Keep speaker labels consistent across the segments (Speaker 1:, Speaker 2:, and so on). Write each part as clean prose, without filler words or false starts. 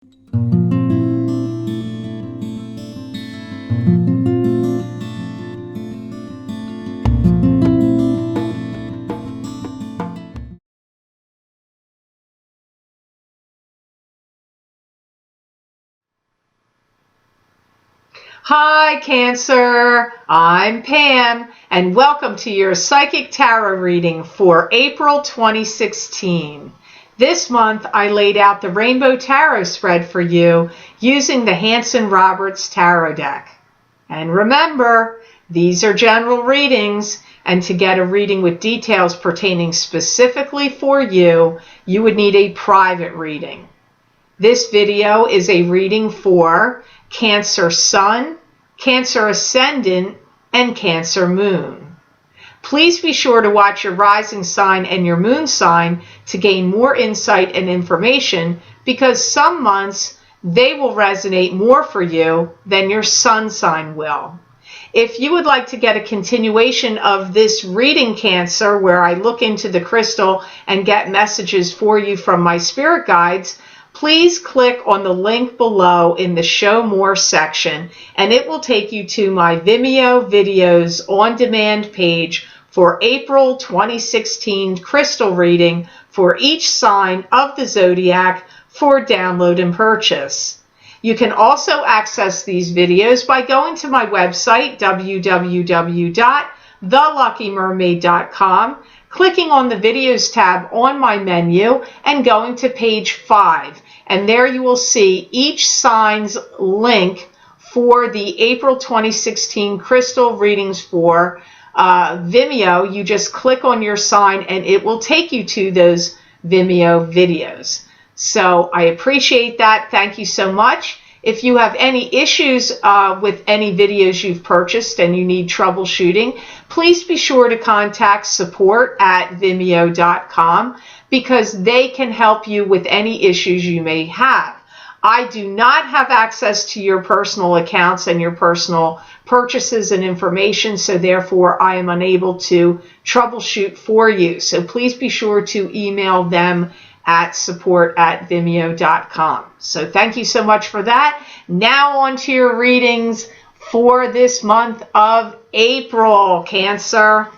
Speaker 1: Hi, Cancer. I'm Pam, and welcome to your Psychic Tarot reading for April 2016. This month, I laid out the Rainbow Tarot spread for you using the Hanson-Roberts Tarot deck. And remember, these are general readings, and to get a reading with details pertaining specifically for you, you would need a private reading. This video is a reading for Cancer Sun, Cancer Ascendant, and Cancer Moon. Please be sure to watch your rising sign and your moon sign to gain more insight and information, because some months they will resonate more for you than your sun sign will. If you would like to get a continuation of this reading, Cancer, where I look into the crystal and get messages for you from my spirit guides, please click on the link below in the Show More section, and it will take you to my Vimeo videos on demand page for April 2016 crystal reading for each sign of the zodiac for download and purchase. You can also access these videos by going to my website, www.theluckymermaid.com, clicking on the Videos tab on my menu and going to page 5. And there you will see each sign's link for the April 2016 crystal readings for Vimeo. You just click on your sign and it will take you to those Vimeo videos. So I appreciate that. Thank you so much. If you have any issues with any videos you've purchased and you need troubleshooting, please be sure to contact support@vimeo.com, because they can help you with any issues you may have. I do not have access to your personal accounts and your personal purchases and information, so therefore I am unable to troubleshoot for you. So please be sure to email them at support@vimeo.com. So thank you so much for that. Now on to your readings for this month of April, Cancer.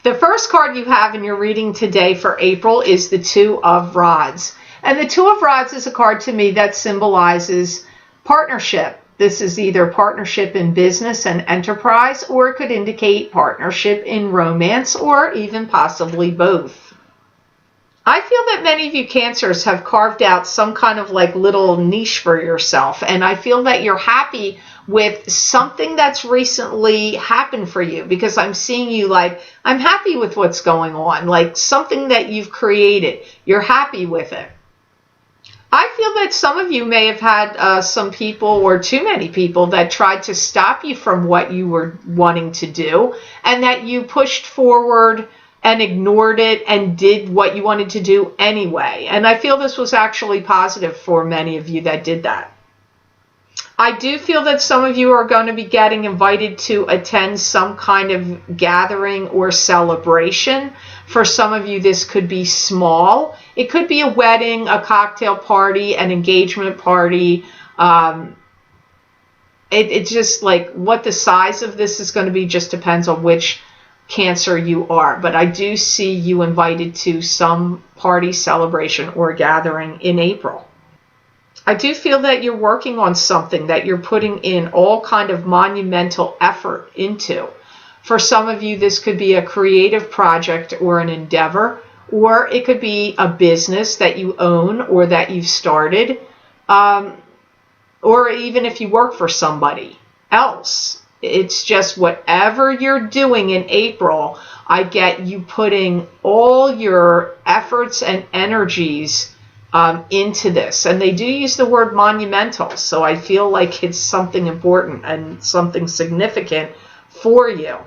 Speaker 1: The first card you have in your reading today for April is the Two of Rods. And the Two of Rods is a card to me that symbolizes partnership. This is either partnership in business and enterprise, or it could indicate partnership in romance, or even possibly both. I feel that many of you Cancers have carved out some kind of like little niche for yourself, and I feel that you're happy with something that's recently happened for you, because I'm seeing you like, I'm happy with what's going on, like something that you've created. You're happy with it. I feel that some of you may have had some people, or too many people, that tried to stop you from what you were wanting to do, and that you pushed forward and ignored it and did what you wanted to do anyway. And I feel this was actually positive for many of you that did that. I do feel that some of you are going to be getting invited to attend some kind of gathering or celebration. For some of you, this could be small. It could be a wedding, a cocktail party, an engagement party. It's just like what the size of this is going to be just depends on which Cancer you are. But I do see you invited to some party, celebration, or gathering in April. I do feel that you're working on something that you're putting in all kind of monumental effort into. For some of you, this could be a creative project or an endeavor, or it could be a business that you own or that you've started, or even if you work for somebody else. It's just whatever you're doing in April, I get you putting all your efforts and energies into this. And they do use the word monumental, so I feel like it's something important and something significant for you.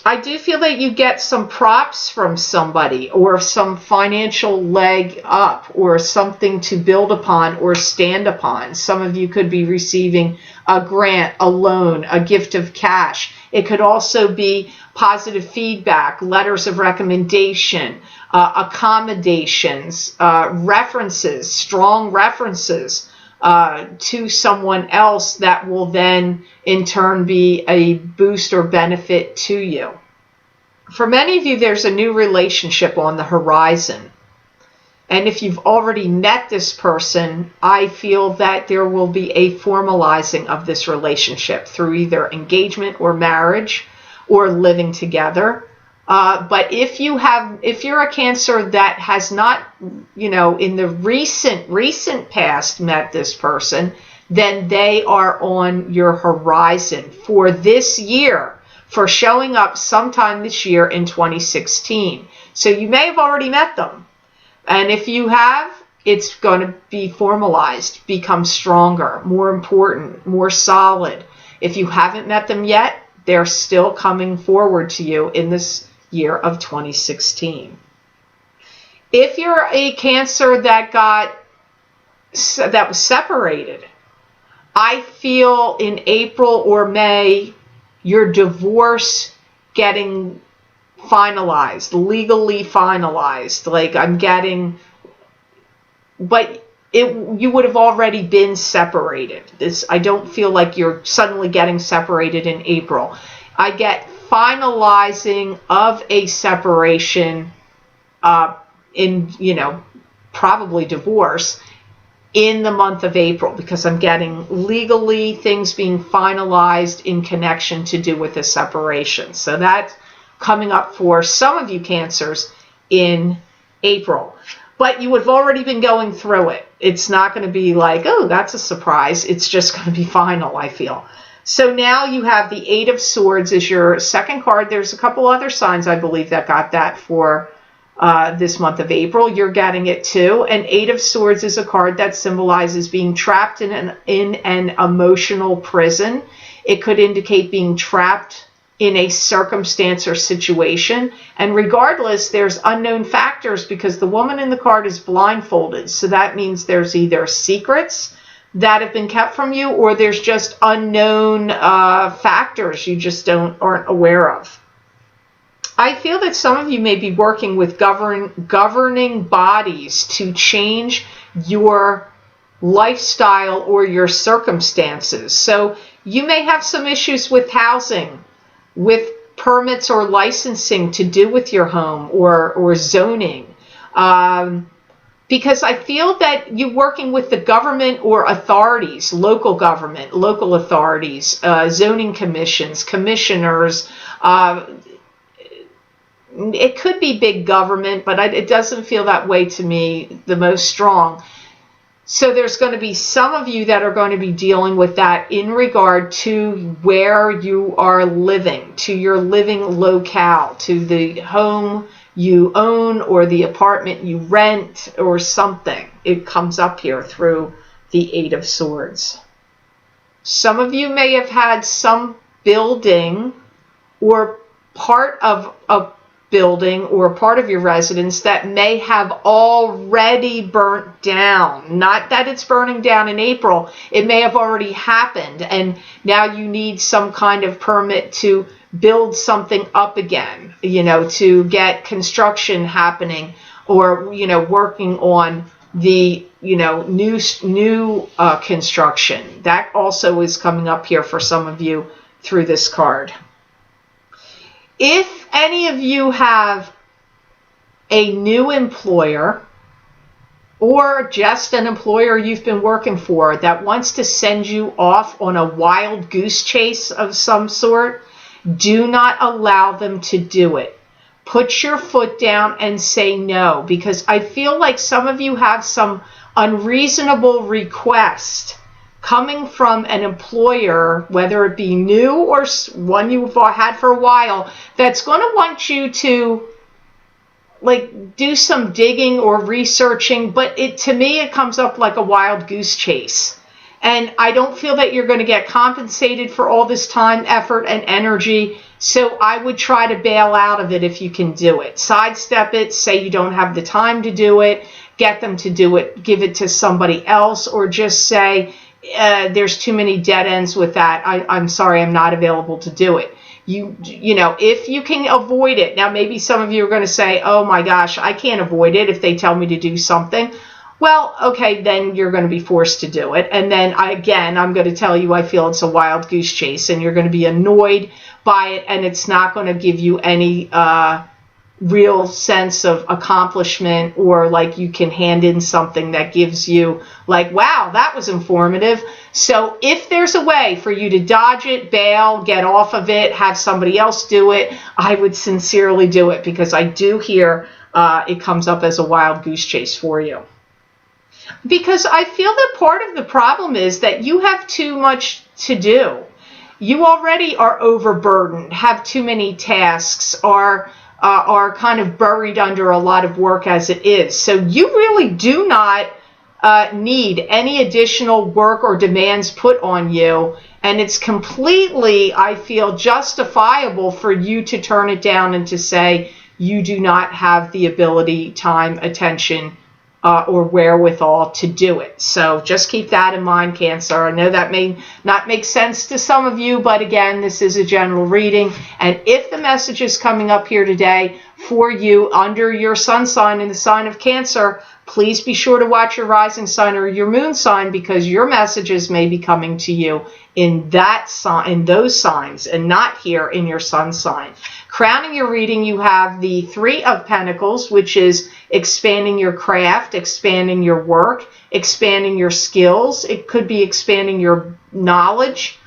Speaker 1: I do feel that you get some props from somebody, or some financial leg up, or something to build upon or stand upon. Some of you could be receiving a grant, a loan, a gift of cash. It could also be positive feedback, letters of recommendation, accommodations, references, strong references to someone else that will then in turn be a boost or benefit to you. For many of you, there's a new relationship on the horizon. And if you've already met this person, I feel that there will be a formalizing of this relationship through either engagement or marriage or living together. But if you're a Cancer that has not, in the recent past met this person, then they are on your horizon for this year, for showing up sometime this year in 2016. So you may have already met them. And if you have, it's going to be formalized, become stronger, more important, more solid. If you haven't met them yet, they're still coming forward to you in this year of 2016. If you're a Cancer that was separated, I feel in April or May, your divorce getting finalized, legally finalized. Like I'm getting, but you would have already been separated. I don't feel like you're suddenly getting separated in April. I get finalizing of a separation in, probably divorce in the month of April, because I'm getting legally things being finalized in connection to do with the separation. So that's coming up for some of you Cancers in April. But you would have already been going through it. It's not going to be like, oh, that's a surprise. It's just going to be final, I feel. So now you have the Eight of Swords as your second card. There's a couple other signs, I believe, that got that for this month of April. You're getting it too. And Eight of Swords is a card that symbolizes being trapped in an emotional prison. It could indicate being trapped in a circumstance or situation. And regardless, there's unknown factors because the woman in the card is blindfolded. So that means there's either secrets that have been kept from you, or there's just unknown factors you just aren't aware of. I feel that some of you may be working with governing bodies to change your lifestyle or your circumstances. So you may have some issues with housing, with permits or licensing to do with your home or zoning. Because I feel that you're working with the government or authorities, local government, local authorities, zoning commissions, commissioners. It could be big government, but it doesn't feel that way to me the most strong. So there's going to be some of you that are going to be dealing with that in regard to where you are living, to your living locale, to the home you own or the apartment you rent or something. It comes up here through the Eight of Swords. Some of you may have had some building or part of a building or part of your residence that may have already burnt down. Not that it's burning down in April. It may have already happened, and now you need some kind of permit to build something up again, to get construction happening, or, working on the, new construction. That also is coming up here for some of you through this card. If any of you have a new employer or just an employer you've been working for that wants to send you off on a wild goose chase of some sort, do not allow them to do it. Put your foot down and say no, because I feel like some of you have some unreasonable request coming from an employer, whether it be new or one you've had for a while, that's going to want you to do some digging or researching, but to me it comes up like a wild goose chase. And I don't feel that you're going to get compensated for all this time, effort, and energy. So I would try to bail out of it if you can do it. Sidestep it, say you don't have the time to do it, get them to do it, give it to somebody else, or just say, there's too many dead ends with that. I'm sorry, I'm not available to do it. If you can avoid it. Now, maybe some of you are going to say, oh my gosh, I can't avoid it if they tell me to do something. Well, okay, then you're going to be forced to do it. And then I'm going to tell you I feel it's a wild goose chase, and you're going to be annoyed by it, and it's not going to give you any real sense of accomplishment, or like you can hand in something that gives you like, wow, that was informative. So if there's a way for you to dodge it, bail, get off of it, have somebody else do it, I would sincerely do it, because I do hear it comes up as a wild goose chase for you. Because I feel that part of the problem is that you have too much to do. You already are overburdened, have too many tasks, are kind of buried under a lot of work as it is. So you really do not need any additional work or demands put on you. And it's completely, I feel, justifiable for you to turn it down and to say you do not have the ability, time, attention, or wherewithal to do it. So just keep that in mind, Cancer. I know that may not make sense to some of you, but again, this is a general reading. And if the message is coming up here today for you under your sun sign in the sign of Cancer, please be sure to watch your rising sign or your moon sign, because your messages may be coming to you in that sign, in those signs, and not here in your sun sign. Crowning your reading, you have the Three of Pentacles, which is expanding your craft, expanding your work, expanding your skills. It could be expanding your knowledge,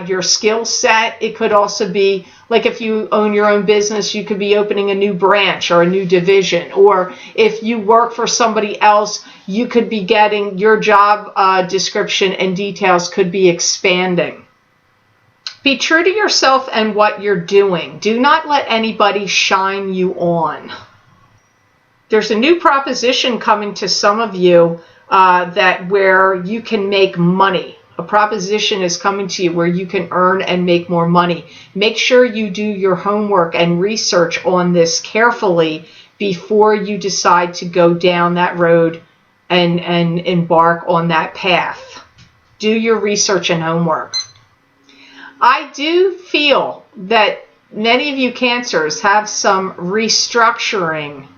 Speaker 1: your skill set. It could also be like if you own your own business, you could be opening a new branch or a new division. Or if you work for somebody else, you could be getting your job description and details could be expanding. Be true to yourself and what you're doing. Do not let anybody shine you on. There's a new proposition coming to some of you that where you can make money. A proposition is coming to you where you can earn and make more money. Make sure you do your homework and research on this carefully before you decide to go down that road and embark on that path. Do your research and homework. I do feel that many of you Cancers have some restructuring,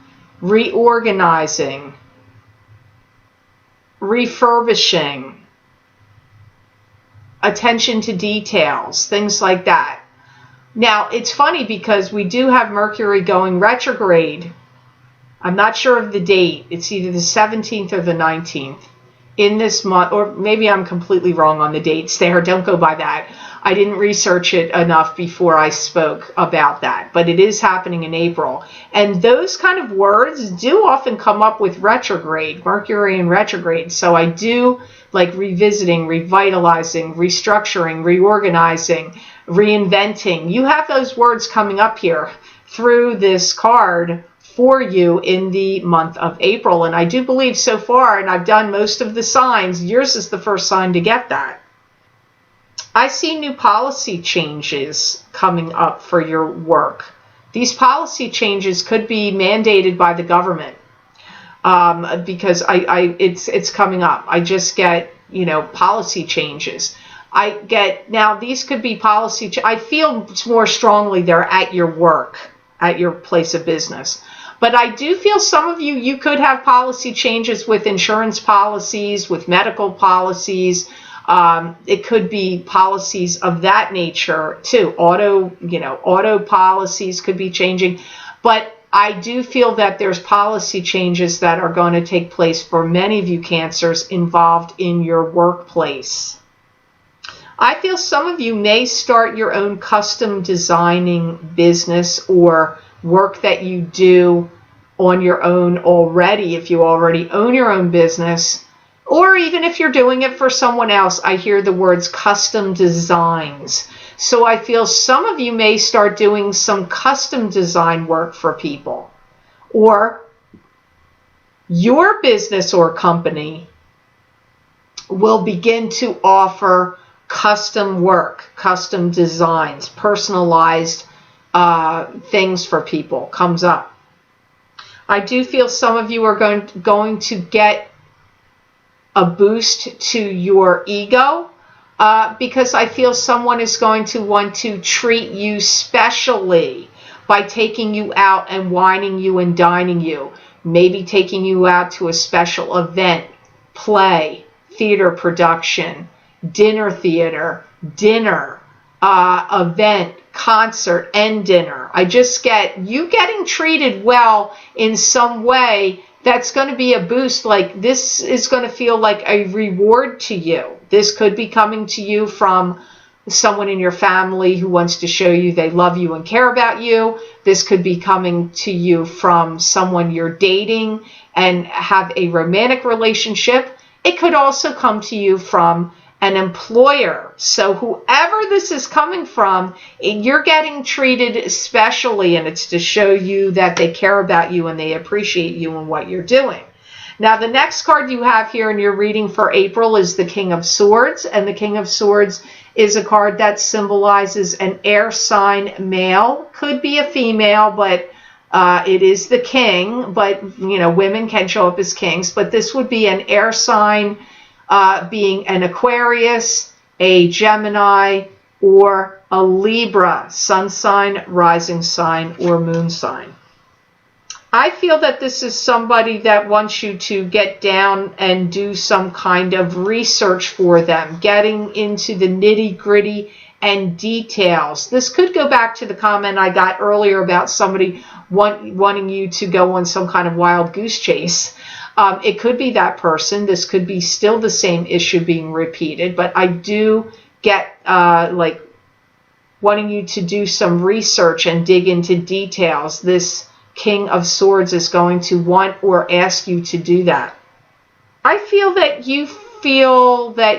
Speaker 1: reorganizing, refurbishing, attention to details, things like that. Now, it's funny because we do have Mercury going retrograde. I'm not sure of the date. It's either the 17th or the 19th in this month, or maybe I'm completely wrong on the dates there. Don't go by that. I didn't research it enough before I spoke about that, but it is happening in April. And those kind of words do often come up with retrograde, Mercury in retrograde. So I do like revisiting, revitalizing, restructuring, reorganizing, reinventing. You have those words coming up here through this card for you in the month of April. And I do believe so far, and I've done most of the signs, yours is the first sign to get that. I see new policy changes coming up for your work. These policy changes could be mandated by the government because it's coming up. I just get, policy changes. I get, now these could be policy, I feel more strongly they're at your work, at your place of business. But I do feel some of you could have policy changes with insurance policies, with medical policies. It could be policies of that nature too. Auto policies could be changing. But I do feel that there's policy changes that are going to take place for many of you Cancers involved in your workplace. I feel some of you may start your own custom designing business or work that you do on your own already, if you already own your own business, or even if you're doing it for someone else. I hear the words custom designs. So I feel some of you may start doing some custom design work for people, or your business or company will begin to offer custom work, custom designs, personalized things for people comes up. I do feel some of you are going to get a boost to your ego. because I feel someone is going to want to treat you specially by taking you out and wining you and dining you. Maybe taking you out to a special event, play, theater production, dinner theater, dinner, event, concert, and dinner. I just get you getting treated well in some way that's going to be a boost. Like, this is going to feel like a reward to you. This could be coming to you from someone in your family who wants to show you they love you and care about you. This could be coming to you from someone you're dating and have a romantic relationship. It could also come to you from an employer. So whoever this is coming from, you're getting treated especially, and it's to show you that they care about you and they appreciate you and what you're doing. Now, the next card you have here in your reading for April is the King of Swords, and the King of Swords is a card that symbolizes an air sign male. Could be a female, but it is the king. But, you know, women can show up as kings. But this would be an air sign, being an Aquarius, a Gemini, or a Libra, sun sign, rising sign, or moon sign. I feel that this is somebody that wants you to get down and do some kind of research for them, getting into the nitty-gritty and details. This could go back to the comment I got earlier about somebody wanting you to go on some kind of wild goose chase. It could be that person. This could be still the same issue being repeated, but I do get like wanting you to do some research and dig into details. This King of Swords is going to want or ask you to do that. I feel that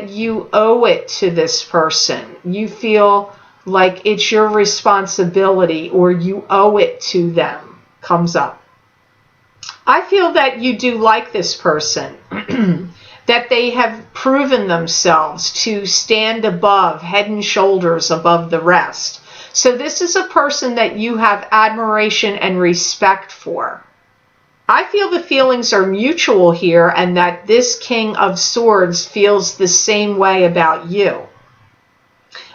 Speaker 1: you owe it to this person. You feel like it's your responsibility, or you owe it to them, comes up. I feel that you do like this person, that they have proven themselves to stand above, head and shoulders above the rest. So this is a person that you have admiration and respect for. I feel the feelings are mutual here, and that this King of Swords feels the same way about you.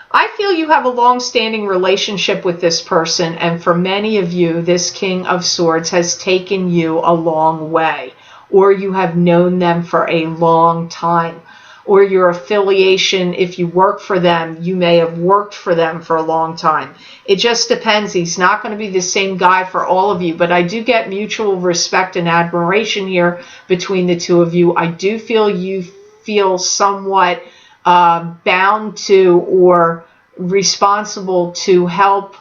Speaker 1: I feel you have a long-standing relationship with this person, and for many of you, this King of Swords has taken you a long way, or you have known them for a long time. Or your affiliation, if you work for them, you may have worked for them for a long time. It just depends. He's not going to be the same guy for all of you, but I do get mutual respect and admiration here between the two of you. I do feel you feel somewhat bound to or responsible to help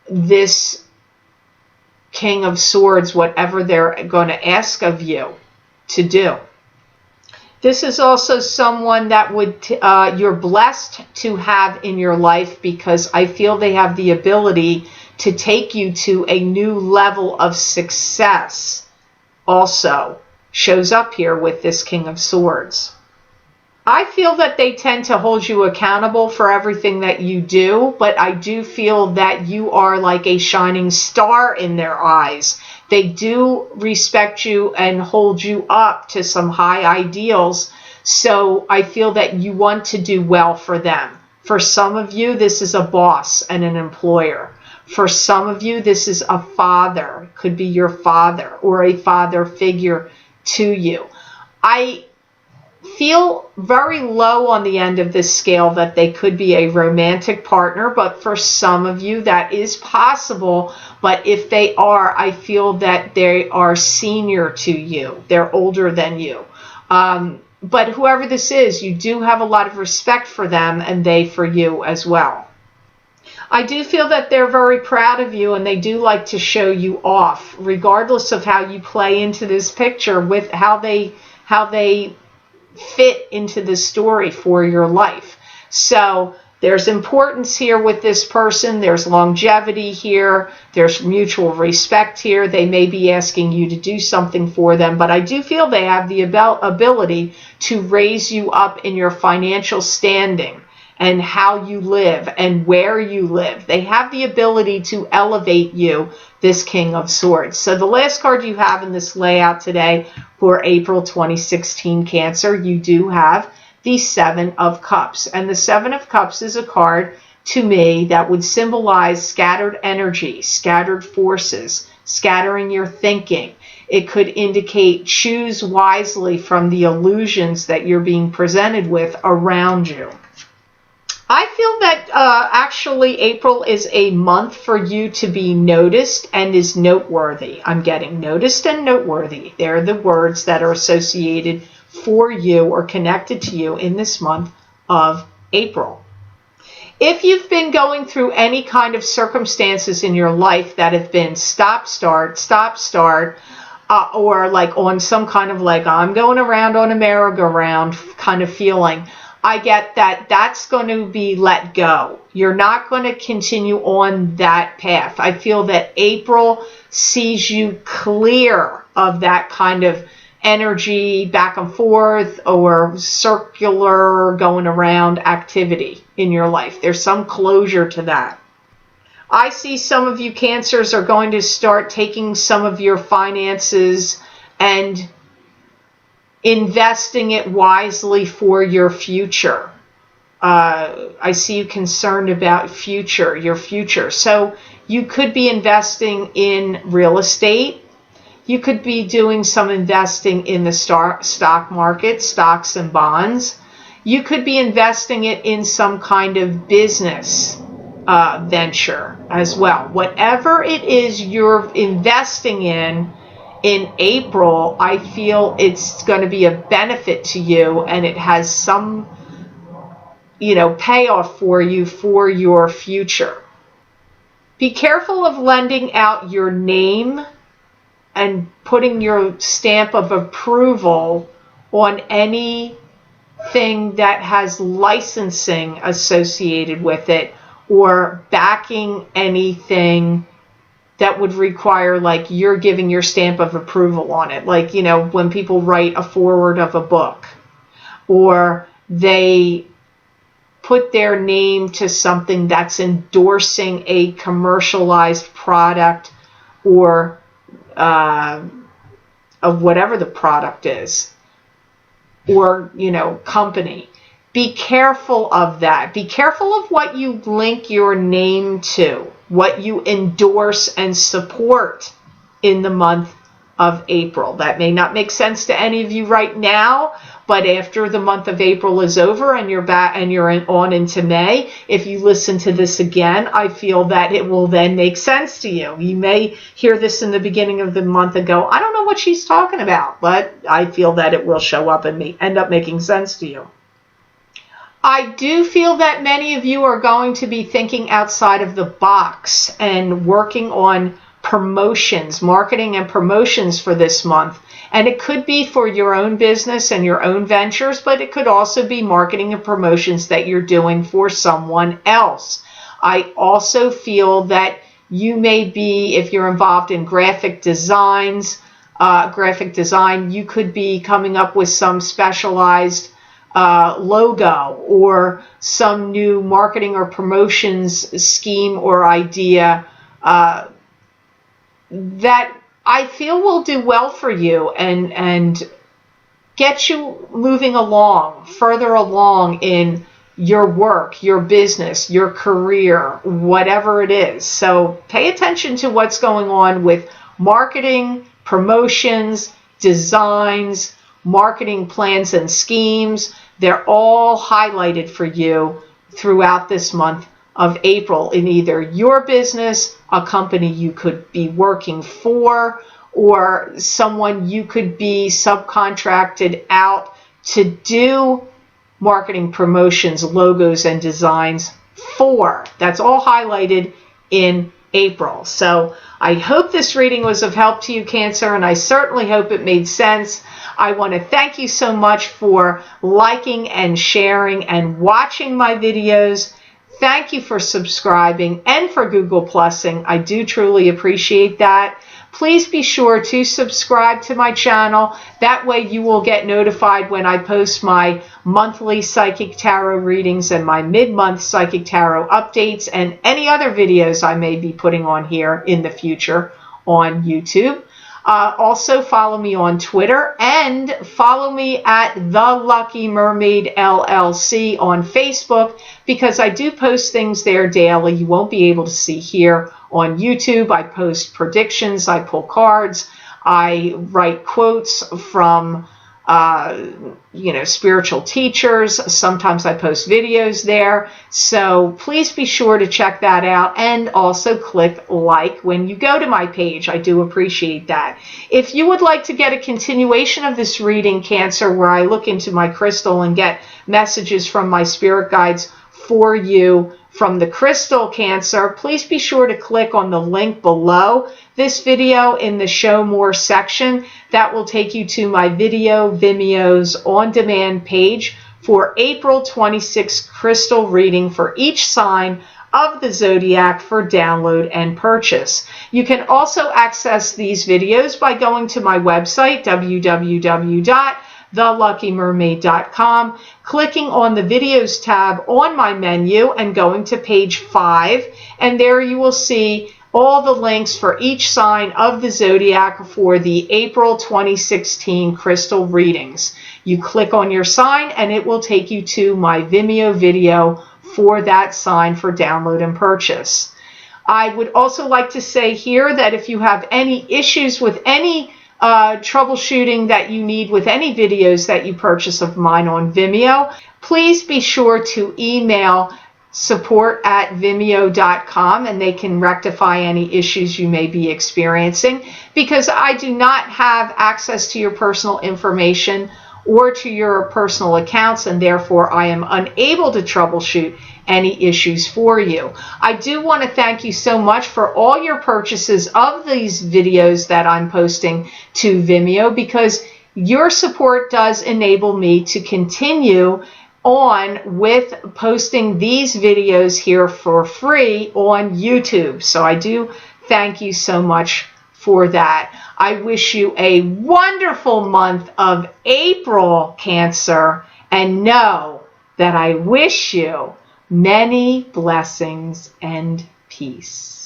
Speaker 1: this King of Swords, whatever they're going to ask of you to do. This is also someone that you're blessed to have in your life, because I feel they have the ability to take you to a new level of success. Also shows up here with this King of Swords. I feel that they tend to hold you accountable for everything that you do, but I do feel that you are like a shining star in their eyes. They do respect you and hold you up to some high ideals, so I feel that you want to do well for them. For some of you, this is a boss and an employer. For some of you, this is a father. Could be your father or a father figure to you. I feel very low on the end of this scale that they could be a romantic partner, but for some of you that is possible. But if they are, I feel that they are senior to you. They're older than you. But whoever this is, you do have a lot of respect for them, and they for you as well. I do feel that they're very proud of you, and they do like to show you off, regardless of how you play into this picture, with how they fit into the story for your life. So there's importance here with this person. There's longevity here. There's mutual respect here. They may be asking you to do something for them, but I do feel they have the ability to raise you up in your financial standing and how you live and where you live. They have the ability to elevate you, this King of Swords. So the last card you have in this layout today for April 2016 Cancer, you do have the Seven of Cups. And the Seven of Cups is a card to me that would symbolize scattered energy, scattered forces, scattering your thinking. It could indicate choose wisely from the illusions that you're being presented with around you. I feel that actually April is a month for you to be noticed and is noteworthy. I'm getting noticed and noteworthy. They're the words that are associated for you or connected to you in this month of April. If you've been going through any kind of circumstances in your life that have been stop, start, or like on some kind of like I'm going around on a merry-go-round kind of feeling, I get that that's going to be let go. You're not going to continue on that path. I feel that April sees you clear of that kind of energy back and forth or circular going around activity in your life. There's some closure to that. I see some of you Cancers are going to start taking some of your finances and investing it wisely for your future. I see you concerned about your future. So you could be investing in real estate. You could be doing some investing in the stock market, stocks and bonds. You could be investing it in some kind of business venture as well. Whatever it is you're investing in April, I feel it's going to be a benefit to you and it has some, payoff for you for your future. Be careful of lending out your name and putting your stamp of approval on anything that has licensing associated with it or backing anything that would require like you're giving your stamp of approval on it. Like, when people write a foreword of a book or they put their name to something that's endorsing a commercialized product or of whatever the product is or, company. Be careful of that. Be careful of what you link your name to, what you endorse and support in the month of April. That may not make sense to any of you right now, but after the month of April is over and you're back and you're on into May, if you listen to this again, I feel that it will then make sense to you. You may hear this in the beginning of the month and go, I don't know what she's talking about, but I feel that it will show up and end up making sense to you. I do feel that many of you are going to be thinking outside of the box and working on promotions, marketing and promotions for this month. And it could be for your own business and your own ventures, but it could also be marketing and promotions that you're doing for someone else. I also feel that you may be, if you're involved in graphic design, you could be coming up with some specialized logo or some new marketing or promotions scheme or idea that I feel will do well for you and get you moving along, further along in your work, your business, your career, whatever it is. So pay attention to what's going on with marketing, promotions, designs, marketing plans and schemes. They're all highlighted for you throughout this month of April in either your business, a company you could be working for, or someone you could be subcontracted out to do marketing promotions, logos, and designs for. That's all highlighted in April. So I hope this reading was of help to you, Cancer, and I certainly hope it made sense. I want to thank you so much for liking and sharing and watching my videos. Thank you for subscribing and for Google Plusing. I do truly appreciate that. Please be sure to subscribe to my channel. That way you will get notified when I post my monthly Psychic Tarot readings and my mid-month Psychic Tarot updates and any other videos I may be putting on here in the future on YouTube. Also follow me on Twitter and follow me at The Lucky Mermaid LLC on Facebook, because I do post things there daily you won't be able to see here on YouTube. I post predictions, I pull cards, I write quotes from spiritual teachers. Sometimes I post videos there. So please be sure to check that out, and also click like when you go to my page. I do appreciate that. If you would like to get a continuation of this reading, Cancer, where I look into my crystal and get messages from my spirit guides for you from the crystal, Cancer, please be sure to click on the link below this video in the Show More section. That will take you to my Vimeo's on-demand page for April 26th crystal reading for each sign of the zodiac for download and purchase. You can also access these videos by going to my website, www.theluckymermaid.com, clicking on the videos tab on my menu and going to page 5, and there you will see all the links for each sign of the zodiac for the April 2016 crystal readings. You click on your sign and it will take you to my Vimeo video for that sign for download and purchase. I would also like to say here that if you have any issues with any troubleshooting that you need with any videos that you purchase of mine on Vimeo, please be sure to email support@vimeo.com and they can rectify any issues you may be experiencing, because I do not have access to your personal information or to your personal accounts, and therefore I am unable to troubleshoot any issues for you. I do want to thank you so much for all your purchases of these videos that I'm posting to Vimeo, because your support does enable me to continue on with posting these videos here for free on YouTube. So I do thank you so much for that. I wish you a wonderful month of April, Cancer, and know that I wish you many blessings and peace.